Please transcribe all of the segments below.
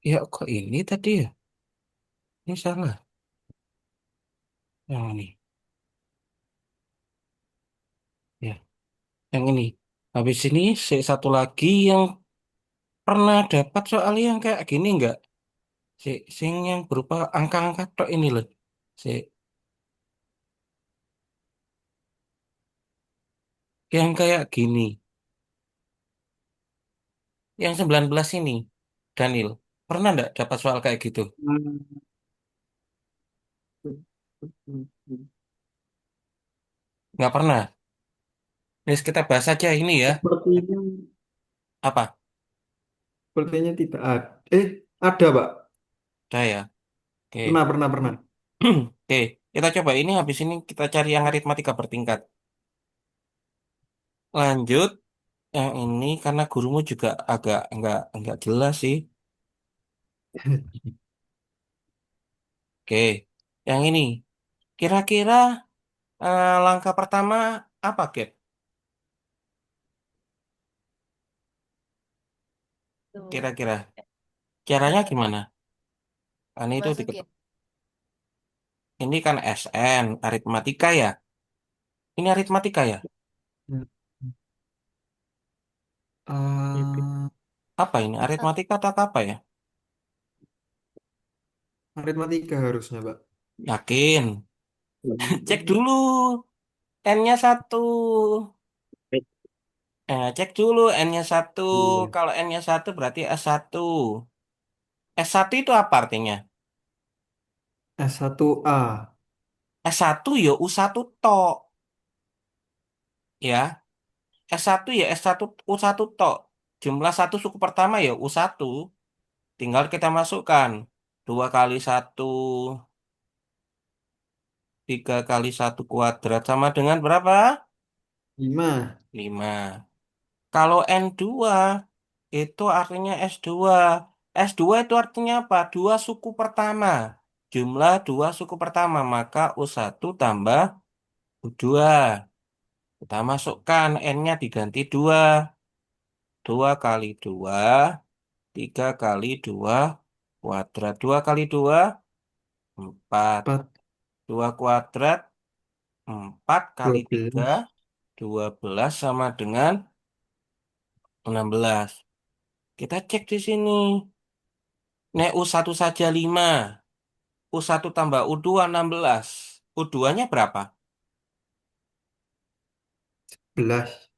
Ya kok ini tadi ya? Ini salah. Yang ini. Ya, yang ini. Habis ini satu lagi yang pernah dapat soalnya yang kayak gini nggak? Sing yang berupa angka-angka tok ini loh. Si, yang kayak gini. Yang 19 ini. Daniel. Pernah nggak dapat soal kayak gitu? Hmm. Nggak pernah. Terus kita bahas aja ini ya. Sepertinya, Apa? sepertinya tidak ada. Ada, Pak. Udah ya. Oke. Pernah, pernah, pernah. Oke. Kita coba ini habis ini kita cari yang aritmatika bertingkat. Lanjut. Yang ini karena gurumu juga agak nggak jelas sih. Oke. Yang ini. Kira-kira langkah pertama apa, Gap? Tuh, Kira-kira. Caranya gimana? Kan itu masukin. ini kan SN, aritmatika ya. Ini aritmatika ya. Hmm. Eh, Apa ini? Satu. Aritmatika atau apa ya? Aritmatika harusnya, Pak. Yakin. Cek Hmm. dulu. N-nya satu. Cek dulu N-nya satu. Iya. Kalau N-nya satu berarti S1. S1 itu apa artinya? S1A. S1 ya U1 tok. Ya. S1 ya S1 U1 tok. Jumlah satu suku pertama ya U1. Tinggal kita masukkan. 2 kali 1, 3 kali 1 kuadrat sama dengan berapa? 5. 5. Kalau N2 itu artinya S2. S2 itu artinya apa? Dua suku pertama. Jumlah dua suku pertama. Maka U1 tambah U2. Kita masukkan N-nya diganti 2. 2 kali 2. 3 kali 2 kuadrat. 2 kali 2, 4. 4. 2 kuadrat. 4 kali 3. 12. 12 sama dengan 16. Kita cek di sini. Nek U1 saja 5. U1 tambah U2 16. U2-nya berapa? 11.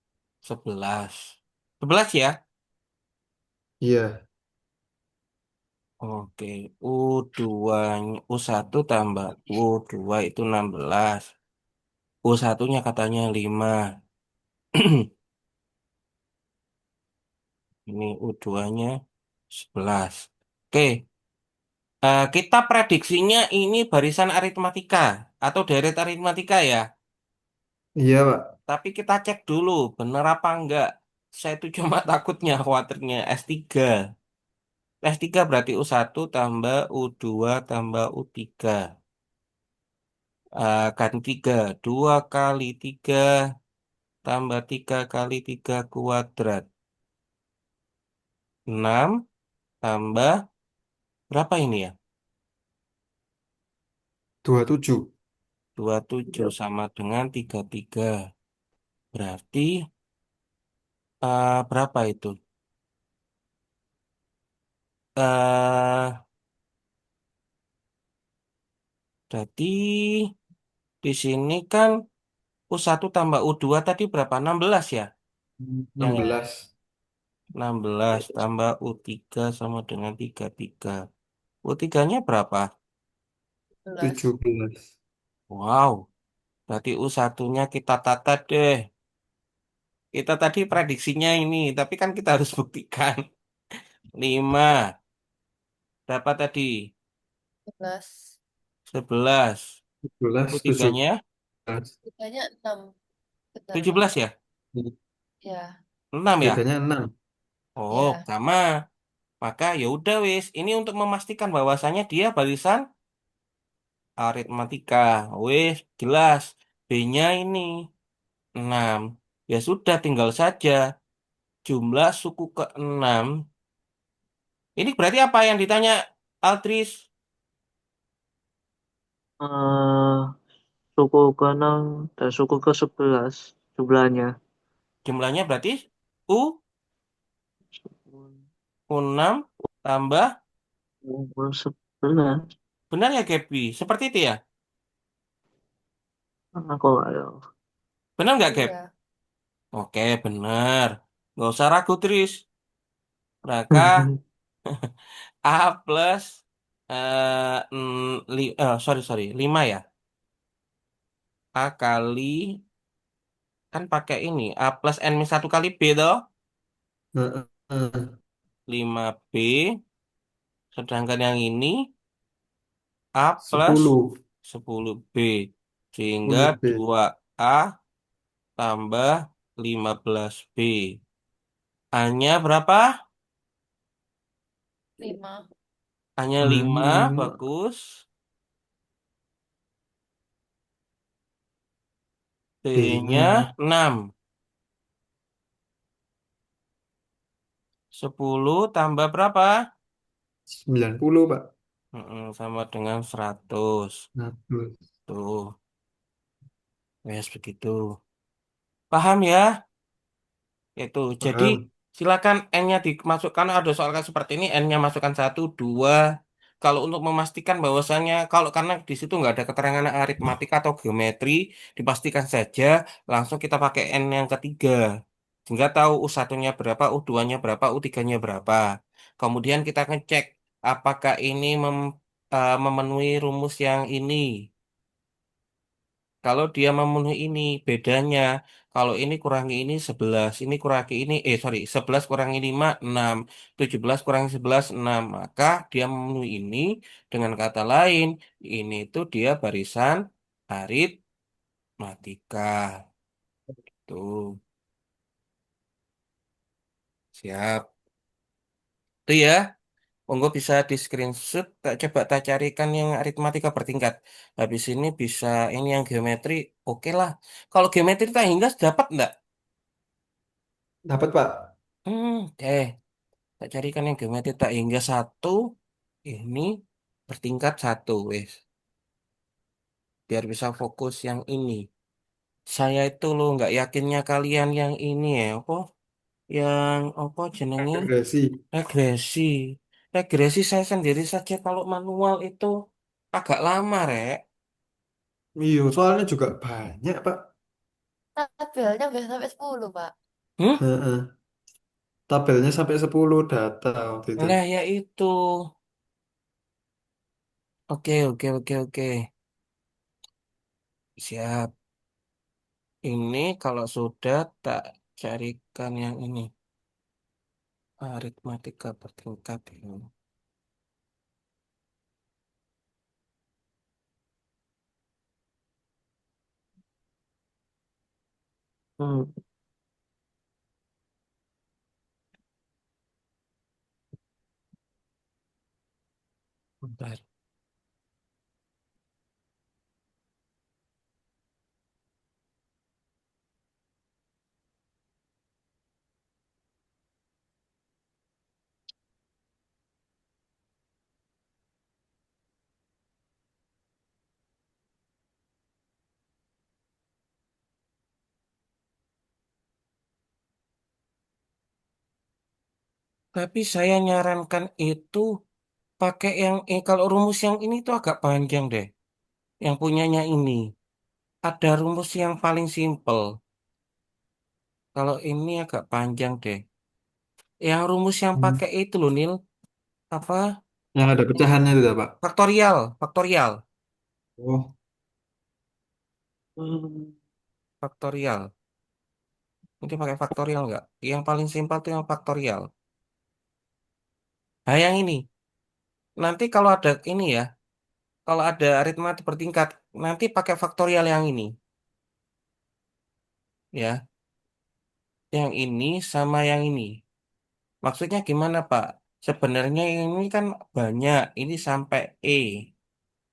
11. 11 ya? Iya. Oke. U2, U1 tambah U2 itu 16. U1-nya katanya 5. Ini U2-nya 11. Oke. Kita prediksinya ini barisan aritmatika atau deret aritmatika ya. Iya, Pak. Tapi kita cek dulu bener apa enggak. Saya itu cuma takutnya khawatirnya S3. S3 berarti U1 tambah U2 tambah U3. Kan 3. 2 kali 3 tambah 3 kali 3 kuadrat. 6 tambah berapa ini ya? 27. 27 sama dengan 33. Berarti berapa itu? eh Berarti di sini kan U1 tambah U2 tadi berapa? 16 ya? Yang ini. 16. 16 tambah U3 sama dengan 33. U3-nya berapa? 11. 17. Wow, berarti U1-nya kita tata deh. Kita tadi prediksinya ini, tapi kan kita harus buktikan. 5, berapa tadi? 11. 11. 17. U3-nya 17. Sisanya 6. Bentar, Bang. 17 ya? Ya, 6 ya? Bedanya 6. Oh, ya. sama. Maka ya udah wis, ini untuk memastikan bahwasannya dia barisan aritmatika. Wis, jelas. B-nya ini 6. Ya sudah, tinggal saja jumlah suku ke-6 Ini berarti apa yang ditanya Altris? eh suku keenam dan suku ke-11 jumlahnya. Jumlahnya berarti U, U6 tambah, U11. benar ya Gaby? Seperti itu ya? Aku nggak tahu. Benar nggak Gap? Iya. Oke, benar. Nggak usah ragu, Tris. Maka A plus, sorry, sorry, 5 ya. A kali, kan pakai ini. A plus N minus 1 kali B toh. Heeh, heeh. 5B. Sedangkan yang ini A plus 10. 10B. Sehingga 10B. 2A tambah 15B. A-nya berapa? 5. A-nya Hanya 5, 5. bagus. B-nya B-nya 6. 10 tambah berapa? 90, Pak. Sama dengan 100. Nah, Tuh, wes begitu. Paham ya? Itu. Jadi paham. silakan N-nya dimasukkan. Ada soal kayak seperti ini, N-nya masukkan 1, 2. Kalau untuk memastikan bahwasannya, kalau karena di situ nggak ada keterangan aritmatika atau geometri, dipastikan saja langsung kita pakai N yang ketiga. Sehingga tahu U1-nya berapa, U2-nya berapa, U3-nya berapa. Kemudian kita ngecek apakah ini memenuhi rumus yang ini. Kalau dia memenuhi ini, bedanya. Kalau ini kurangi ini 11, ini kurangi ini, sorry, 11 kurangi 5, 6, 17 kurangi 11, 6. Maka dia memenuhi ini, dengan kata lain, ini tuh dia barisan aritmatika. Tuh, siap. Itu ya, monggo bisa di screenshot, tak coba tak carikan yang aritmatika bertingkat. Habis ini bisa ini yang geometri, oke lah. Kalau geometri tak hingga dapat enggak? Dapat, Pak. Oke. Tak carikan yang geometri tak hingga 1. Ini bertingkat 1, wes. Biar bisa fokus yang ini. Saya itu loh nggak yakinnya kalian yang ini ya. Apa? Yang apa jenenge? Regresi. Regresi. Regresi saya sendiri saja kalau manual itu agak lama, Rek. Iya, soalnya juga banyak, Pak. Tabelnya udah sampai 10, Pak. Hmm? Heeh. Tabelnya sampai 10 data waktu itu. Lah ya itu. Oke, oke, oke, oke. Siap. Ini kalau sudah tak carikan yang ini. Aritmatika bertingkat ini. Hmm. Bentar. Tapi saya nyarankan itu pakai yang kalau rumus yang ini tuh agak panjang deh. Yang punyanya ini. Ada rumus yang paling simple. Kalau ini agak panjang deh. Yang rumus yang Hmm. pakai itu loh, Nil. Apa? Yang ada pecahannya itu, Pak. Faktorial. Faktorial. Oh, Hmm. Faktorial. Ini pakai faktorial nggak? Yang paling simpel tuh yang faktorial. Nah, yang ini. Nanti kalau ada ini ya. Kalau ada aritmatik bertingkat. Nanti pakai faktorial yang ini. Ya. Yang ini sama yang ini. Maksudnya gimana, Pak? Sebenarnya ini kan banyak. Ini sampai E.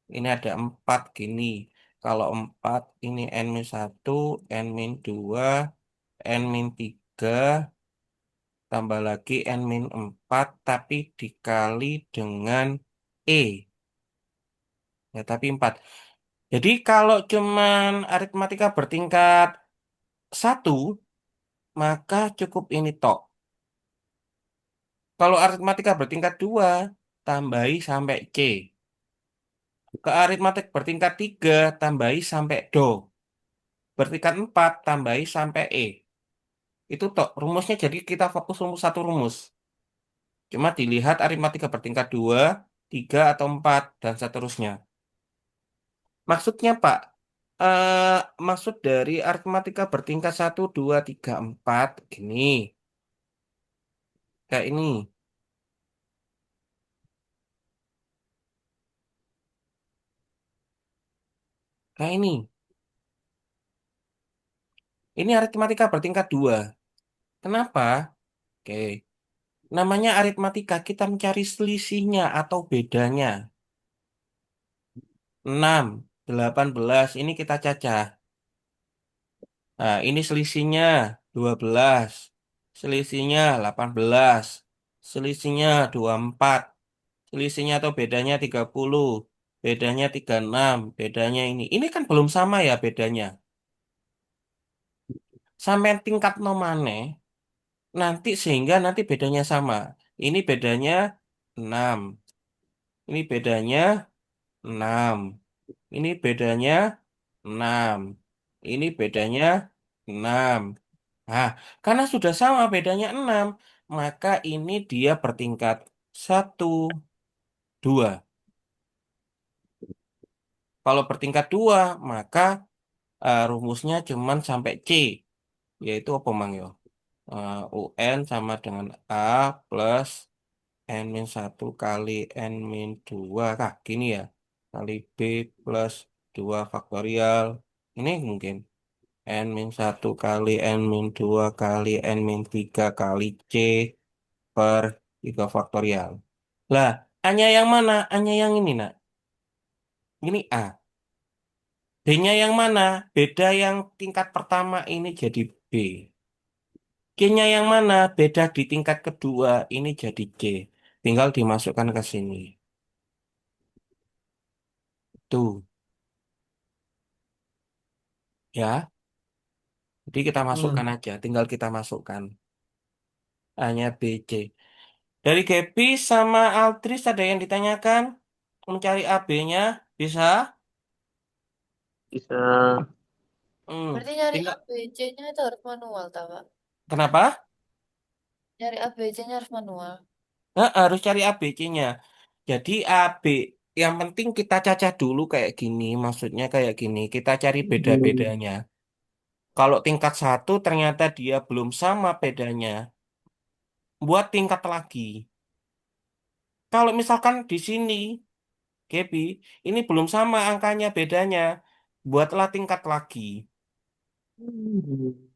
Ini ada 4 gini. Kalau 4 ini N-1, N-2, N-3. tambah lagi N min 4, tapi dikali dengan E. Ya, tapi 4. Jadi kalau cuman aritmatika bertingkat satu, maka cukup ini tok. Kalau aritmatika bertingkat 2, tambahi sampai C. Ke aritmatik bertingkat 3, tambahi sampai Do. Bertingkat 4, tambahi sampai E. Itu tok rumusnya, jadi kita fokus rumus satu rumus. Cuma dilihat aritmatika bertingkat 2, 3, atau 4, dan seterusnya. Maksudnya Pak, eh, maksud dari aritmatika bertingkat satu, 2, 3, 4, gini. Kayak ini. Kayak ini. Ini aritmatika bertingkat 2. Kenapa? Oke. Namanya aritmatika, kita mencari selisihnya atau bedanya. 6, 18, ini kita cacah. Nah, ini selisihnya 12, selisihnya 18, selisihnya 24, selisihnya atau bedanya 30, bedanya 36, bedanya ini. Ini kan belum sama ya bedanya. Sampai tingkat nomane, nanti sehingga nanti bedanya sama. Ini bedanya 6, ini bedanya 6, ini bedanya 6, ini bedanya 6. Nah, karena sudah sama bedanya 6, maka ini dia bertingkat satu, 2. Kalau bertingkat 2, maka rumusnya cuman sampai C, yaitu apa Mang yo? UN sama dengan A plus N-1 kali N-2. Kah, gini ya. Kali B plus 2 faktorial. Ini mungkin N-1 kali N-2 kali N-3 kali C per 3 faktorial. Lah, A-nya yang mana? A-nya yang ini, nak. Ini A. B-nya yang mana? Beda yang tingkat pertama ini jadi B. C-nya yang mana? Beda di tingkat kedua ini jadi C. Tinggal dimasukkan ke sini. Tuh, ya. Jadi kita masukkan Hmm. aja. Tinggal kita masukkan. A-nya B, C. Dari Gaby sama Altris ada yang ditanyakan? Mencari AB-nya? Bisa? Bisa. Hmm. Berarti nyari A, Tinggal. B, C-nya itu harus manual, tau, Pak? Kenapa? Nyari A, B, C-nya harus manual. Harus cari ABC-nya. Jadi AB, yang penting kita cacah dulu kayak gini. Maksudnya kayak gini. Kita cari Hmm. beda-bedanya. Kalau tingkat satu ternyata dia belum sama bedanya. Buat tingkat lagi. Kalau misalkan di sini, Gaby, ini belum sama angkanya bedanya. Buatlah tingkat lagi. Hmm.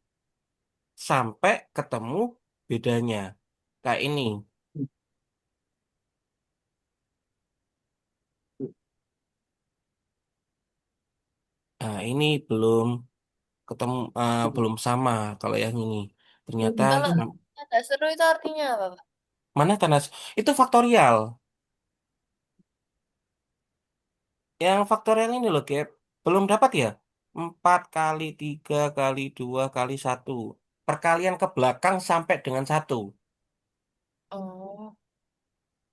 Sampai ketemu bedanya. Kayak ini. Nah, ini belum ketemu, belum sama kalau yang ini. Ternyata Kalau sam- ada seru itu artinya apa, Pak? mana tanda itu faktorial. Yang faktorial ini loh, Gap. Belum dapat ya? 4 kali 3 kali 2 kali satu. Perkalian ke belakang sampai dengan satu. Oh,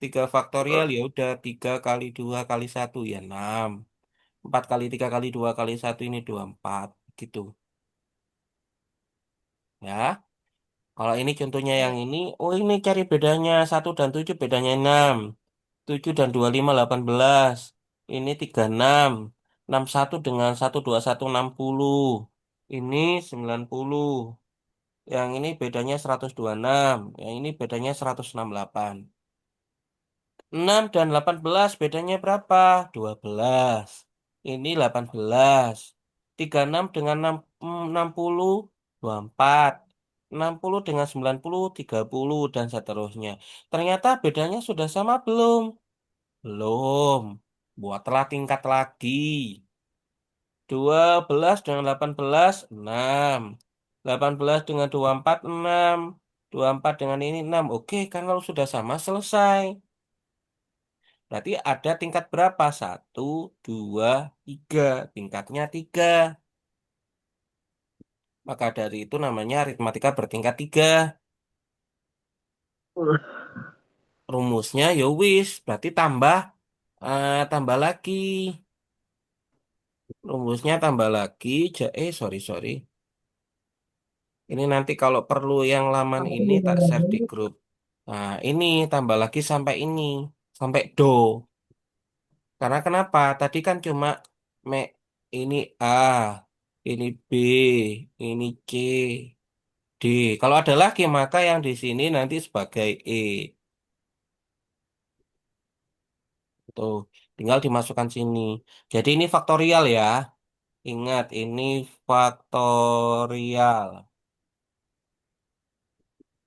3 faktorial ya udah 3 kali 2 kali satu ya 6. 4 kali 3 kali 2 kali satu ini 24 gitu. Ya. Kalau ini contohnya yang ya. ini, oh ini cari bedanya 1 dan 7 bedanya 6. 7 dan 25 18. Ini 36. 61 dengan 121 60. Ini 90. Yang ini bedanya 126. Yang ini bedanya 168. 6 dan 18 bedanya berapa? 12. Ini 18. 36 dengan 60 24. 60 dengan 90 30 dan seterusnya. Ternyata bedanya sudah sama belum? Belum. Buatlah tingkat lagi. 12 dengan 18 6. 18 dengan 24 6. 24 dengan ini 6. Oke, kan kalau sudah sama selesai. Berarti ada tingkat berapa? Satu, dua, tiga. Tingkatnya tiga. Maka dari itu namanya aritmatika bertingkat tiga. Rumusnya ya wis, berarti tambah lagi. Rumusnya tambah lagi. Sorry sorry. Ini nanti kalau perlu yang laman ini tak share di grup. Nah, ini tambah lagi sampai ini, sampai do. Karena kenapa? Tadi kan cuma me ini A, ini B, ini C, D. Kalau ada lagi maka yang di sini nanti sebagai E. Tuh, tinggal dimasukkan sini. Jadi ini faktorial ya. Ingat, ini faktorial.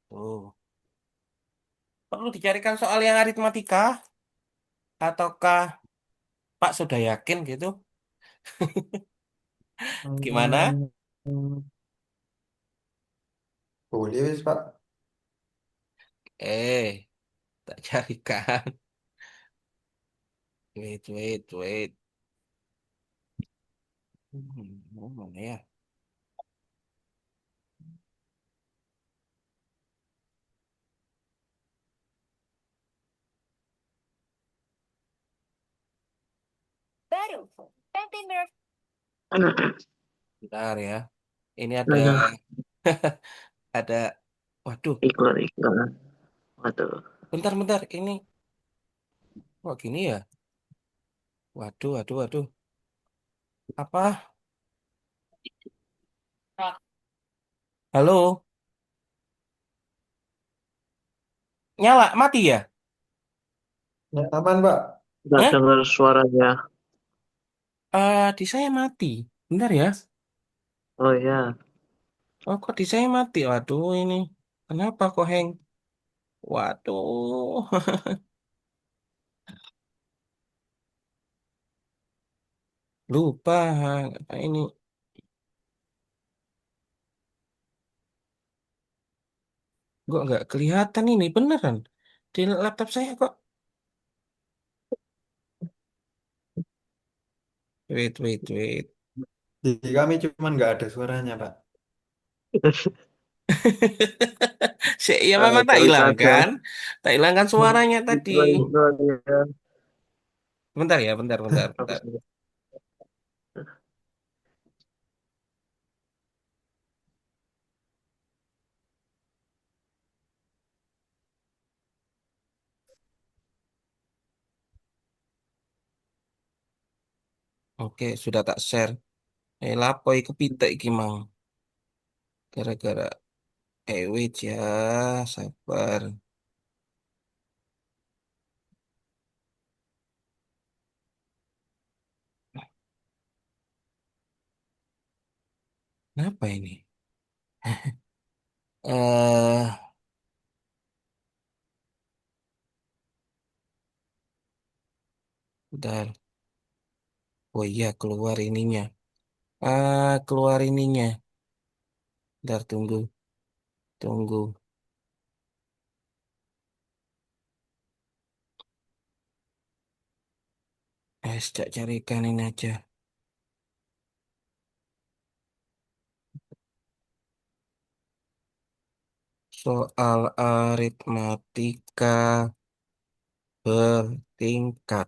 Tuh. Perlu dicarikan soal yang aritmatika? Ataukah Pak sudah yakin gitu? Gimana? Hmm, Boleh wis, Pak. Eh, tak carikan. Wait. Mana ya? Bentar ya. Ini ada Ada ada. Waduh, iklan. Waduh, bentar. Ini kok gini ya? Waduh. Apa? Halo, nyala, mati ya? Ya, aman, Pak. nggak Hah? dengar suaranya. Di saya mati. Bentar ya. Oh ya, Oh, kok di saya mati? Waduh, ini. Kenapa kok hang? Waduh. Lupa. Ini kok nggak kelihatan ini beneran. Di laptop saya kok. Wait. Di kami cuman nggak ada suaranya, Pak. Ya memang tak nggak bisa aja. hilangkan. Tak hilangkan suaranya tadi. Suaranya Bentar ya, bentar. apa sih? Oke, sudah tak share. Lapoi kepitek iki mang. Gara-gara wait ya, sabar. Kenapa ini? Eh, bentar. Oh iya, keluar ininya. Keluar ininya. Bentar, tunggu. Cak carikan ini aja. Soal aritmatika bertingkat.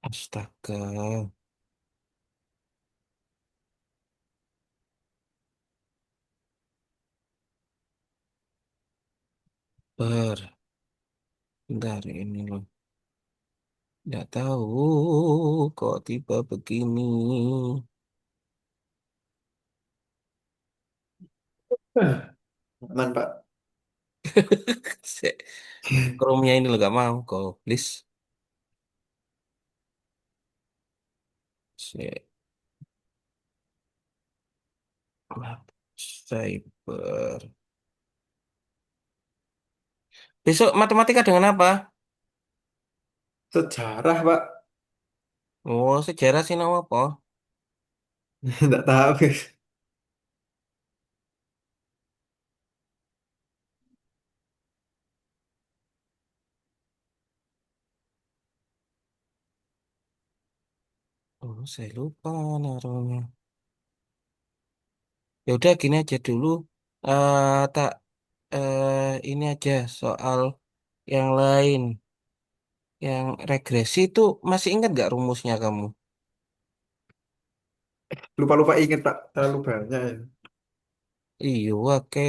Astaga, bentar ini loh. Nggak tahu kok tiba begini. Aman, Pak. Chrome-nya ini lo gak mau kok, please. Sek. Cyber. Besok matematika dengan apa? Sejarah, Pak. Oh, sejarah sih nama apa? Enggak tahu, guys. Oh, saya lupa naruhnya. Ya udah gini aja dulu. Tak ini aja soal yang lain. Yang regresi itu masih ingat gak rumusnya kamu? Lupa-lupa inget, Pak. Terlalu banyak ya. Iya, oke.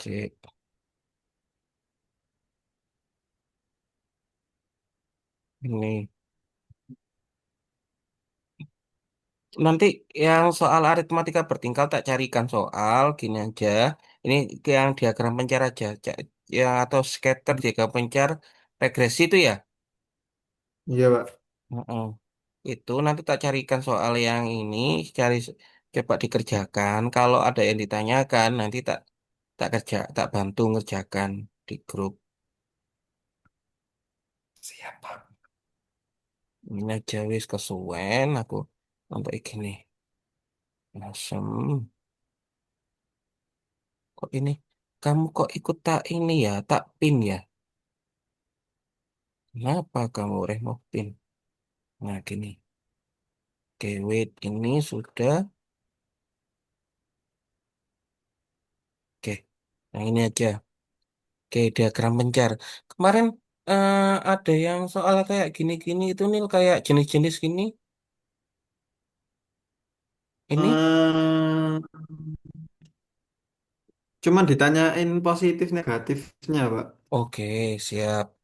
Cek ini. Nanti yang soal aritmatika bertingkal tak carikan soal gini aja. Ini yang diagram pencar aja. Ya atau scatter diagram pencar regresi itu ya. Iya, Pak. Heeh. Itu nanti tak carikan soal yang ini, cari coba dikerjakan. Kalau ada yang ditanyakan nanti tak tak bantu ngerjakan di grup. Siap, Pak. Ini aja wis kesuwen aku untuk ini. Asem. Kok ini? Kamu kok ikut tak ini ya? Tak pin ya? Kenapa kamu remove pin? Nah gini. Oke, wait. Ini sudah. Oke. Nah ini aja. Oke, diagram pencar. Kemarin ada yang soal kayak gini-gini itu nih kayak jenis-jenis gini. Ini? Hmm, cuman ditanyain positif negatifnya, Pak. Oke, siap.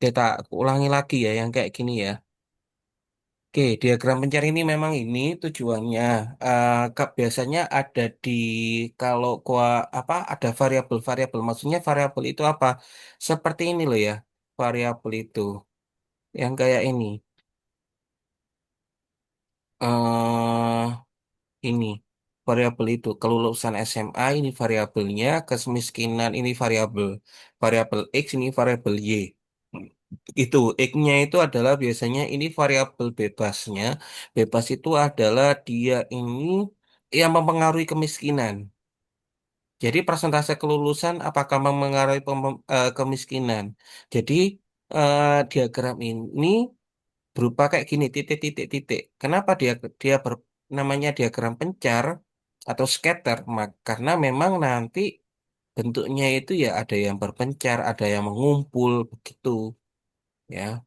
Kita ulangi lagi ya yang kayak gini ya. Oke, diagram pencar ini memang ini tujuannya. Biasanya ada di kalau apa ada variabel-variabel. Maksudnya variabel itu apa? Seperti ini loh ya. Variabel itu yang kayak ini. eh ini variabel itu kelulusan SMA ini variabelnya, kemiskinan ini variabel X ini variabel Y. Itu X-nya itu adalah biasanya ini variabel bebasnya. Bebas itu adalah dia ini yang mempengaruhi kemiskinan. Jadi persentase kelulusan apakah mempengaruhi kemiskinan. Jadi diagram ini berupa kayak gini titik-titik-titik. Kenapa dia dia namanya diagram pencar atau scatter? Karena memang nanti bentuknya itu ya ada yang berpencar, ada yang mengumpul begitu ya.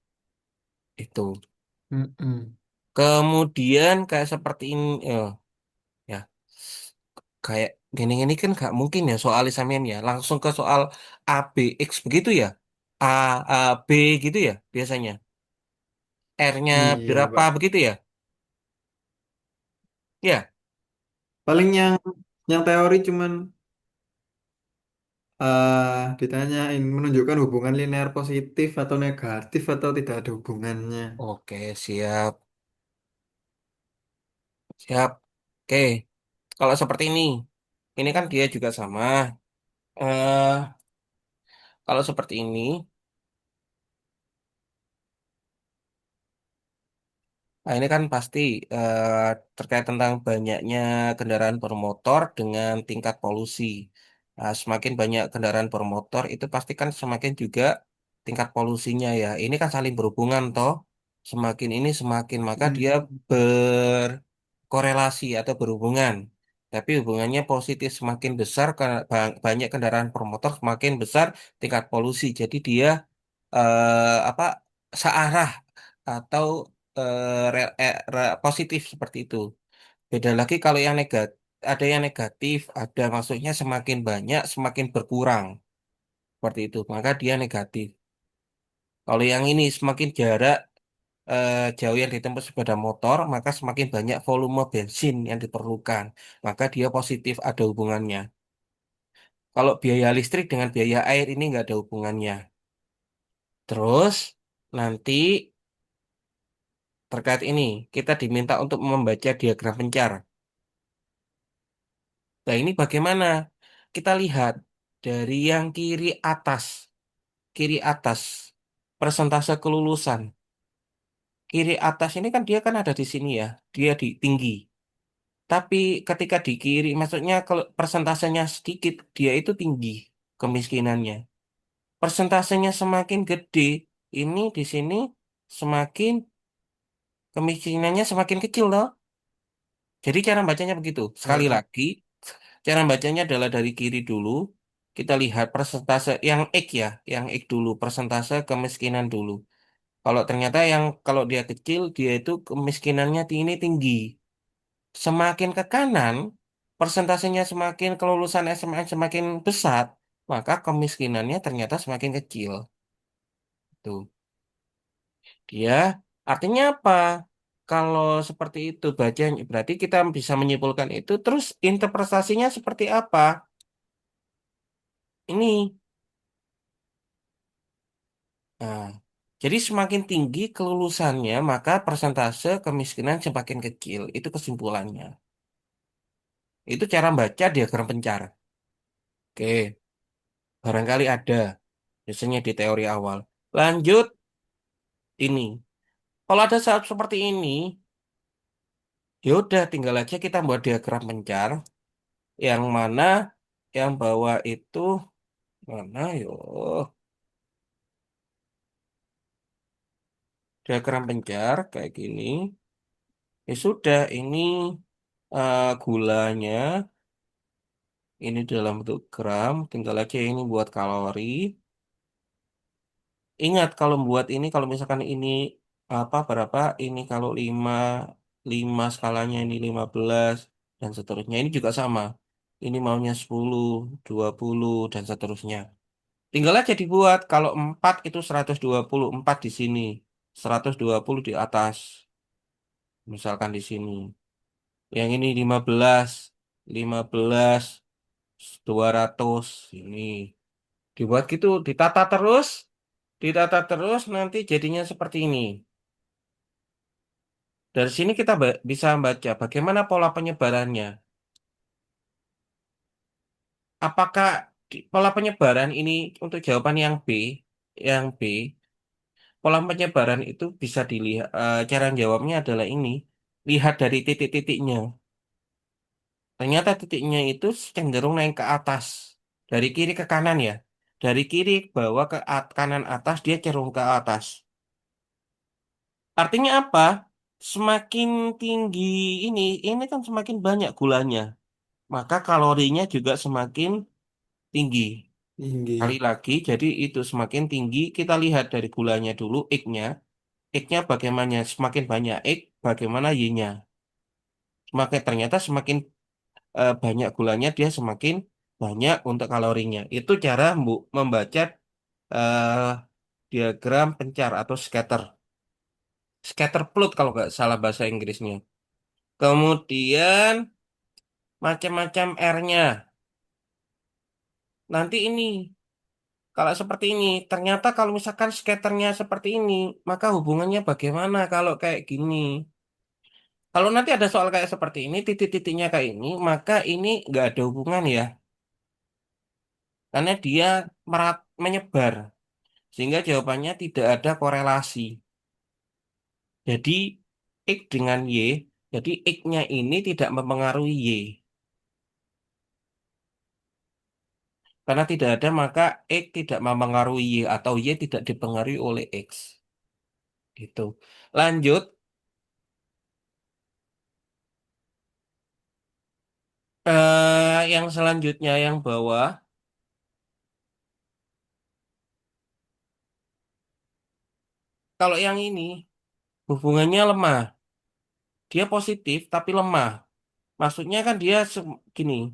Itu. Mm-mm. Kemudian kayak seperti ini ya. Kayak gini-gini kan nggak mungkin ya soal samian ya. Langsung ke soal A B X begitu ya. A, A B gitu ya biasanya. R-nya Iya, berapa Pak. begitu ya? Ya. Paling yang teori cuman ditanyain menunjukkan hubungan linear positif atau negatif atau tidak ada hubungannya. Oke, siap. Siap. Oke, kalau seperti ini kan dia juga sama. eh Kalau seperti ini, nah ini kan pasti eh, terkait tentang banyaknya kendaraan bermotor dengan tingkat polusi. Nah, semakin banyak kendaraan bermotor itu pasti kan semakin juga tingkat polusinya ya. Ini kan saling berhubungan toh. Semakin ini semakin maka dia Hmm. berkorelasi atau berhubungan. Tapi hubungannya positif semakin besar karena banyak kendaraan bermotor semakin besar tingkat polusi. Jadi dia apa searah atau positif seperti itu. Beda lagi kalau yang negatif, ada yang negatif, ada maksudnya semakin banyak semakin berkurang seperti itu. Maka dia negatif. Kalau yang ini semakin jarak jauh yang ditempuh sepeda motor, maka semakin banyak volume bensin yang diperlukan. Maka dia positif ada hubungannya. Kalau biaya listrik dengan biaya air ini nggak ada hubungannya. Terus nanti terkait ini kita diminta untuk membaca diagram pencar. Nah ini bagaimana? Kita lihat dari yang kiri atas persentase kelulusan. Kiri atas ini kan dia kan ada di sini ya, dia di tinggi. Tapi ketika di kiri, maksudnya kalau persentasenya sedikit, dia itu tinggi kemiskinannya. Persentasenya semakin gede, ini di sini semakin kemiskinannya semakin kecil loh. Jadi cara bacanya begitu. Sekali Heeh. lagi, cara bacanya adalah dari kiri dulu. Kita lihat persentase yang X ya, yang X dulu, persentase kemiskinan dulu. Kalau dia kecil, dia itu kemiskinannya ini tinggi. Semakin ke kanan, persentasenya semakin kelulusan SMN semakin besar, maka kemiskinannya ternyata semakin kecil. Tuh, dia artinya apa? Kalau seperti itu bacanya, berarti kita bisa menyimpulkan itu. Terus interpretasinya seperti apa? Ini. Nah, jadi semakin tinggi kelulusannya, maka persentase kemiskinan semakin kecil. Itu kesimpulannya. Itu cara baca diagram pencar. Oke, barangkali ada. Biasanya di teori awal. Lanjut ini. Kalau ada saat seperti ini, ya udah tinggal aja kita buat diagram pencar yang mana yang bawah itu mana yo. Diagram pencar kayak gini. Ya sudah, ini gulanya ini dalam bentuk gram, tinggal aja ini buat kalori. Ingat kalau buat ini kalau misalkan ini apa berapa ini kalau 5 skalanya ini 15 dan seterusnya. Ini juga sama. Ini maunya 10 20 dan seterusnya. Tinggal aja dibuat kalau 4 itu 124 di sini. 120 di atas. Misalkan di sini. Yang ini 15 200 ini. Dibuat gitu, ditata terus nanti jadinya seperti ini. Dari sini kita bisa baca bagaimana pola penyebarannya. Apakah pola penyebaran ini untuk jawaban yang B, pola penyebaran itu bisa dilihat, cara jawabnya adalah ini. Lihat dari titik-titiknya. Ternyata titiknya itu cenderung naik ke atas. Dari kiri ke kanan ya. Dari kiri bawah ke kanan atas dia cenderung ke atas. Artinya apa? Semakin tinggi ini kan semakin banyak gulanya. Maka kalorinya juga semakin tinggi. Kali Tinggi. lagi, jadi itu semakin tinggi. Kita lihat dari gulanya dulu, X-nya. X-nya bagaimana? Semakin banyak X, bagaimana Y-nya? Ternyata semakin banyak gulanya, dia semakin banyak untuk kalorinya. Itu cara membaca eh, diagram pencar atau scatter. Scatter plot kalau nggak salah bahasa Inggrisnya. Kemudian macam-macam R-nya. Nanti ini, kalau seperti ini, ternyata kalau misalkan skaternya seperti ini, maka hubungannya bagaimana kalau kayak gini? Kalau nanti ada soal kayak seperti ini, titik-titiknya kayak ini, maka ini nggak ada hubungan ya, karena dia menyebar, sehingga jawabannya tidak ada korelasi. Jadi X dengan Y, jadi X-nya ini tidak mempengaruhi Y. Karena tidak ada, maka X tidak mempengaruhi Y, atau Y tidak dipengaruhi oleh X. Gitu. Lanjut. Yang selanjutnya yang bawah, kalau yang ini hubungannya lemah, dia positif tapi lemah. Maksudnya kan dia gini,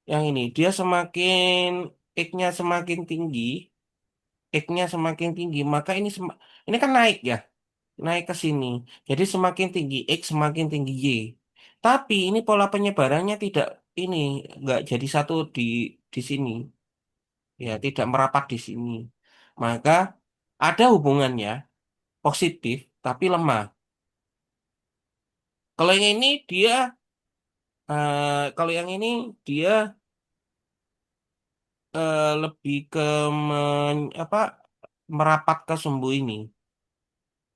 yang ini dia semakin X-nya semakin tinggi, X-nya semakin tinggi, maka ini kan naik ya. naik ke sini. Jadi semakin tinggi X, semakin tinggi Y. Tapi ini pola penyebarannya tidak ini nggak jadi satu di sini. Ya, tidak merapat di sini. Maka ada hubungannya positif tapi lemah. Kalau yang ini dia kalau yang ini dia lebih ke apa merapat ke sumbu ini.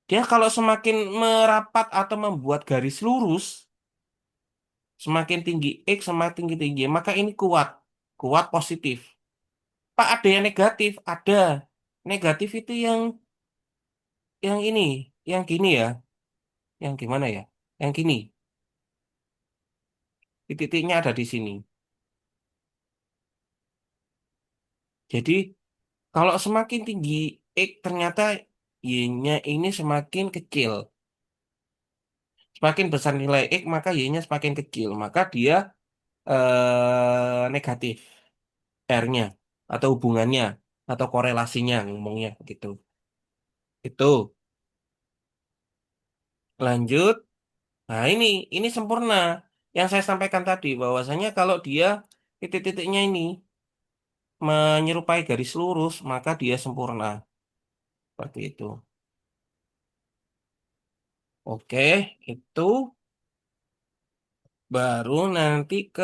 Dia kalau semakin merapat atau membuat garis lurus, semakin tinggi X, semakin tinggi tinggi, maka ini kuat, kuat positif. Pak, ada yang negatif, ada. Negatif itu yang ini, yang gini ya, yang gimana ya, yang gini. Titik-titiknya ada di sini. Jadi kalau semakin tinggi X, ternyata Y-nya ini semakin kecil. Semakin besar nilai X, maka Y-nya semakin kecil. Maka dia negatif R-nya atau hubungannya atau korelasinya ngomongnya gitu. Itu lanjut. Nah, ini sempurna. Yang saya sampaikan tadi bahwasanya kalau dia titik-titiknya ini menyerupai garis lurus, maka dia sempurna. Seperti itu. Oke, itu baru nanti ke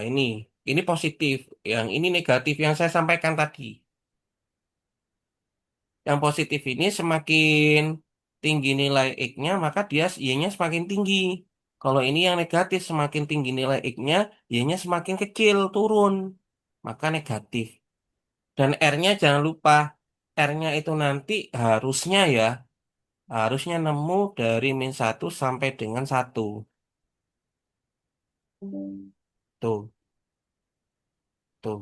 ini. Ini positif, yang ini negatif yang saya sampaikan tadi. Yang positif ini semakin tinggi nilai X-nya, maka dia Y-nya semakin tinggi. Kalau ini yang negatif, semakin tinggi nilai X-nya, Y-nya semakin kecil, turun. Maka negatif. Dan R-nya jangan lupa, R-nya itu nanti harusnya ya, harusnya nemu dari -1 sampai dengan 1. Tuh, tuh.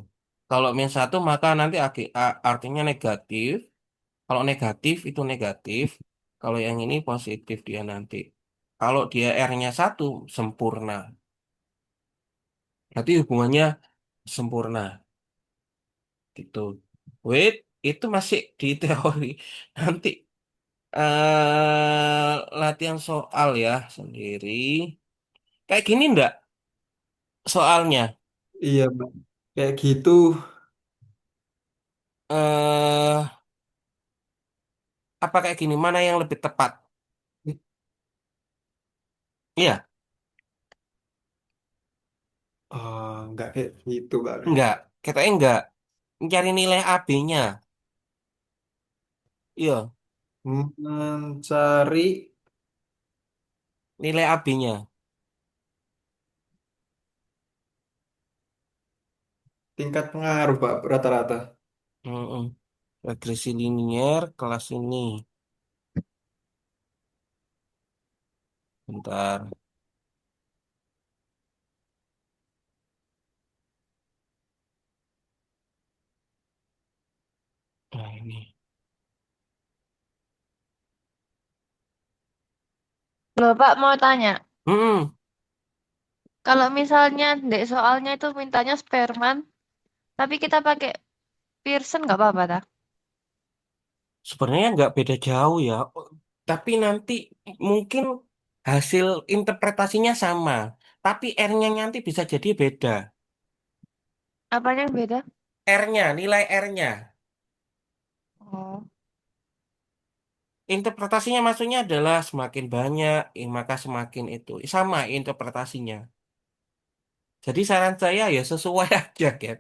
Kalau -1 maka nanti artinya negatif. Kalau negatif itu negatif. Kalau yang ini positif dia nanti. Kalau dia R-nya 1 sempurna. Berarti hubungannya sempurna gitu. Wait, itu masih di teori. Nanti latihan soal ya sendiri. Kayak gini enggak soalnya? Iya, Mbak. Kayak gitu. Eh apa kayak gini? Mana yang lebih tepat? Iya, Oh, nggak kayak gitu, Mbak. enggak. Katanya enggak. Mencari nilai AB-nya. Iya, Mencari nilai AB-nya. tingkat pengaruh, Pak, rata-rata. Mm-mm. Regresi linier kelas ini. Bentar. Nah, ini. Loh, Pak mau tanya, Mm-mm. kalau misalnya dek soalnya itu mintanya Sperman, tapi kita pakai Pearson nggak apa-apa, tak? Sebenarnya nggak beda jauh ya. Tapi nanti mungkin hasil interpretasinya sama. Tapi R-nya nanti bisa jadi beda. Apanya yang beda? R-nya, nilai R-nya. Oh, Interpretasinya maksudnya adalah semakin banyak, maka semakin itu. Sama interpretasinya. Jadi saran saya ya sesuai aja, Kat.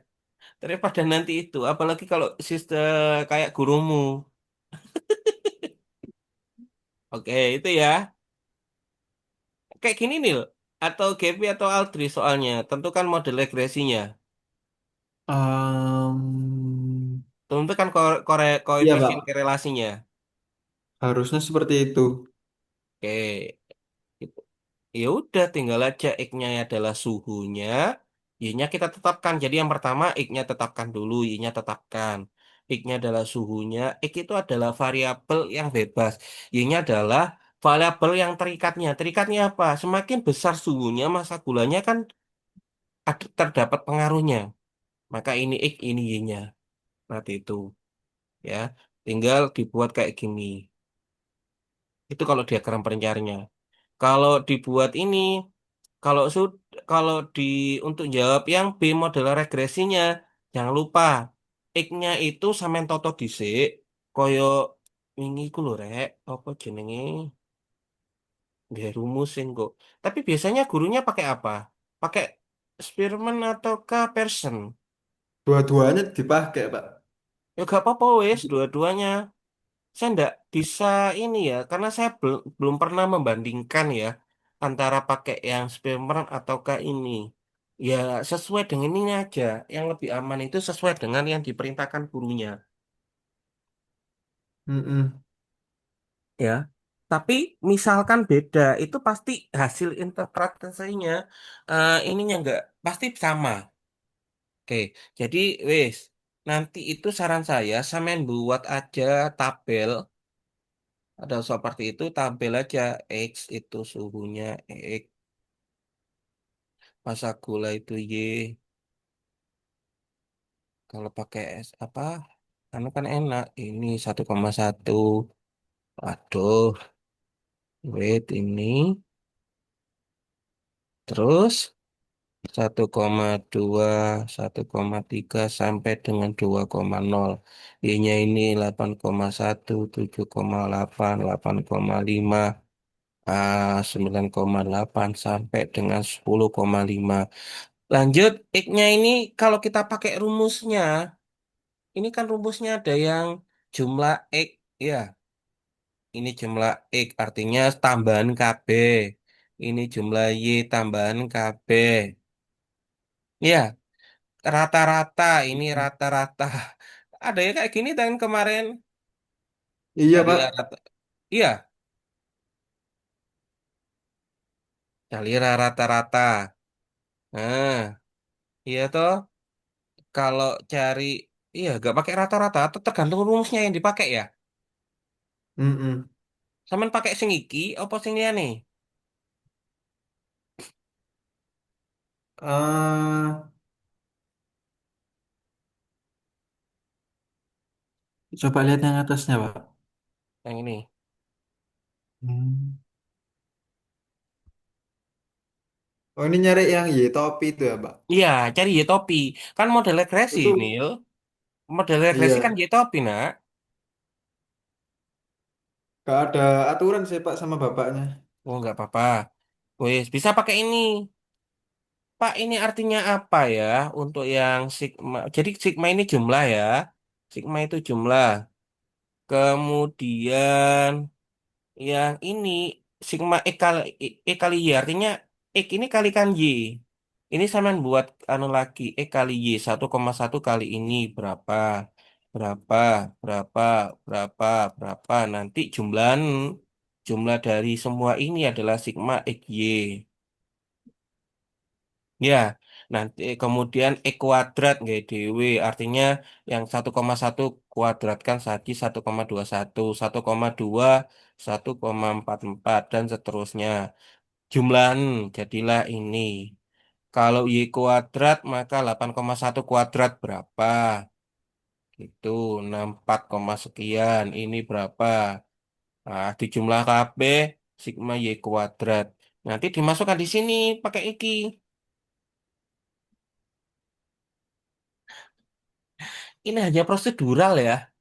Daripada nanti itu. Apalagi kalau sistem kayak gurumu. Oke, itu ya. Kayak gini nih, atau Gaby atau Aldri soalnya. Tentukan model regresinya. Tentukan Iya, koefisien Pak. korelasinya. Harusnya seperti itu. Oke. Gitu. Ya udah, tinggal aja X-nya adalah suhunya. Y-nya kita tetapkan. Jadi yang pertama X-nya tetapkan dulu, Y-nya tetapkan. X-nya adalah suhunya. X itu adalah variabel yang bebas. Y-nya adalah variabel yang terikatnya. Terikatnya apa? Semakin besar suhunya, masa gulanya kan terdapat pengaruhnya. Maka ini X, ini Y-nya. Berarti itu. Ya, tinggal dibuat kayak gini. Itu kalau diagram perencarinya. Kalau dibuat ini, kalau sud, kalau di untuk jawab yang B model regresinya, jangan lupa X-nya itu sampean toto dhisik, koyo wingi ku lho rek, apa jenenge? Nggih rumusin kok. Tapi biasanya gurunya pakai apa? Pakai Spearman ataukah Pearson? Dua-duanya dipakai, Pak. Ya gak apa-apa wes, dua-duanya. Saya ndak bisa ini ya, karena saya belum pernah membandingkan ya antara pakai yang Spearman ataukah ini. Ya sesuai dengan ini aja. Yang lebih aman itu sesuai dengan yang diperintahkan gurunya. Mm-mm. Ya. Tapi misalkan beda, itu pasti hasil interpretasinya ininya nggak pasti sama. Oke, jadi wes nanti itu saran saya sampean buat aja tabel ada seperti itu tabel aja X itu suhunya X masa gula itu Y kalau pakai S apa karena kan enak ini 1,1 aduh wait ini terus 1,2 1,3 sampai dengan 2,0 Y-nya ini 8,1 7,8 8,5 9,8 sampai dengan 10,5. Lanjut, X-nya ini kalau kita pakai rumusnya, ini kan rumusnya ada yang jumlah X, ya. Ini jumlah X artinya tambahan KB. Ini jumlah Y tambahan KB. Ya, rata-rata ini rata-rata. Ada ya kayak gini dan kemarin Iya, cari Pak. rata. Iya, cari rata-rata. Nah, iya toh. Kalau cari, iya, gak pakai rata-rata, atau tergantung rumusnya yang dipakai ya. Mm-mm. Sampean pakai sing iki, apa sing liyane? Ah, coba lihat yang atasnya, Pak. Yang ini. Hmm. Oh, ini nyari yang Y topi itu ya, Pak? Iya, cari Y topi. Kan model regresi, Itu, Nil. Model regresi kan iya. Y topi, nak. Gak ada aturan sih, Pak, sama bapaknya. Oh, nggak apa-apa. Wes, bisa pakai ini. Pak, ini artinya apa ya untuk yang sigma? Jadi sigma ini jumlah ya. Sigma itu jumlah. Kemudian yang ini sigma E kali Y artinya X ini kalikan Y. Ini sampean buat anu lagi E kali Y 1,1 kali ini berapa? Berapa? Berapa? Berapa? Berapa? Nanti jumlah dari semua ini adalah sigma XY. Ya, nanti kemudian E kuadrat nggak dewe artinya yang 1,1 kuadratkan saja 1,21, 1,2, 1,44 dan seterusnya. Jumlahan jadilah ini. Kalau Y kuadrat maka 8,1 kuadrat berapa? Itu 64, sekian. Ini berapa? Nah, dijumlah KB sigma Y kuadrat. Nanti dimasukkan di sini pakai iki. Ini hanya prosedural ya.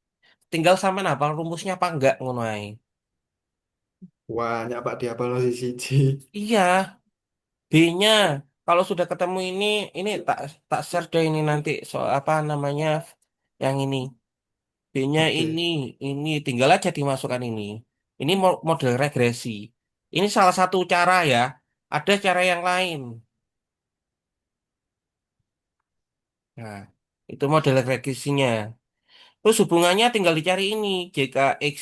Tinggal sampean hafal rumusnya apa enggak ngono ae. Banyak, Pak, di siji. Iya, B-nya kalau sudah ketemu ini tak tak share deh ini nanti soal apa namanya yang ini. B-nya Oke. ini tinggal aja dimasukkan ini. Ini model regresi. Ini salah satu cara ya. Ada cara yang lain. Nah, itu model regresinya. Terus hubungannya tinggal dicari ini jika X